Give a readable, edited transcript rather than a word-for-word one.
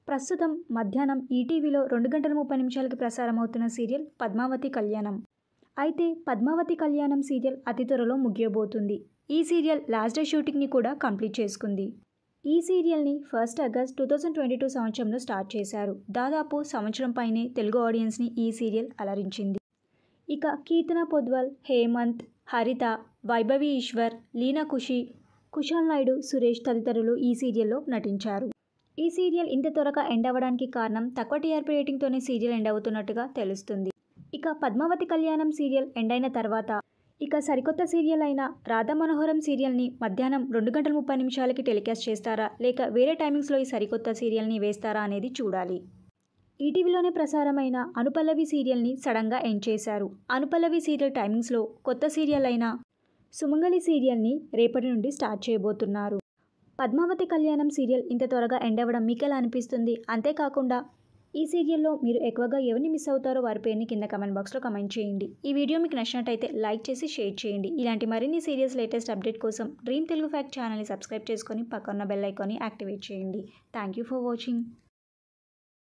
ప్రస్తుతం మధ్యాహ్నం ఈటీవీలో 2 గంటల 30 నిమిషాలకి ప్రసారమవుతున్న సీరియల్ పద్మావతి కళ్యాణం. అయితే పద్మావతి కళ్యాణం సీరియల్ అతి త్వరలో ముగియబోతుంది. ఈ సీరియల్ లాస్ట్ డే షూటింగ్ని కూడా కంప్లీట్ చేసుకుంది. ఈ సీరియల్ని 1 ఆగస్ట్ 2022 సంవత్సరంలో స్టార్ట్ చేశారు. దాదాపు సంవత్సరం పైనే తెలుగు ఆడియన్స్ని ఈ సీరియల్ అలరించింది. ఇక కీర్తన పొద్వల్, హేమంత్, హరిత, వైభవి ఈశ్వర్, లీనా ఖుషి, కుశాల్ నాయుడు, సురేష్ తదితరులు ఈ సీరియల్లో నటించారు. ఈ సీరియల్ ఇంత త్వరగా ఎండ్ అవ్వడానికి కారణం తక్కువ టీఆర్పీ రేటింగ్తోనే సీరియల్ ఎండ్ అవుతున్నట్టుగా తెలుస్తుంది. ఇక పద్మావతి కళ్యాణం సీరియల్ ఎండ్ అయిన తర్వాత ఇక సరికొత్త సీరియల్ అయిన రాధా మనోహరం సీరియల్ని మధ్యాహ్నం 2 గంటల 30 నిమిషాలకి టెలికాస్ట్ చేస్తారా లేక వేరే టైమింగ్స్లో ఈ సరికొత్త సీరియల్ని వేస్తారా అనేది చూడాలి. ఈటీవీలోనే ప్రసారమైన అనుపల్లవి సీరియల్ని సడన్గా ఎండ్ చేశారు. అనుపల్లవి సీరియల్ టైమింగ్స్లో కొత్త సీరియల్ అయిన సుమంగళి సీరియల్ని రేపటి నుండి స్టార్ట్ చేయబోతున్నారు. పద్మావతి కళ్యాణం సీరియల్ ఇంత త్వరగా ఎండ్ అవ్వడం మీకు ఎలా అనిపిస్తుంది? అంతేకాకుండా ఈ సీరియల్లో మీరు ఎక్కువగా ఎవరిని మిస్ అవుతారో వారి పేరుని కింద కమెంట్ బాక్స్లో కమెంట్ చేయండి. ఈ వీడియో మీకు నచ్చినట్టయితే లైక్ చేసి షేర్ చేయండి. ఇలాంటి మరిన్ని సీరియల్స్ లేటెస్ట్ అప్డేట్ కోసం డ్రీమ్ తెలుగు ఫ్యాక్ట్ ఛానల్ని సబ్స్క్రైబ్ చేసుకొని పక్కన్న బెల్ ఐకాన్ని యాక్టివేట్ చేయండి. Thank you for watching.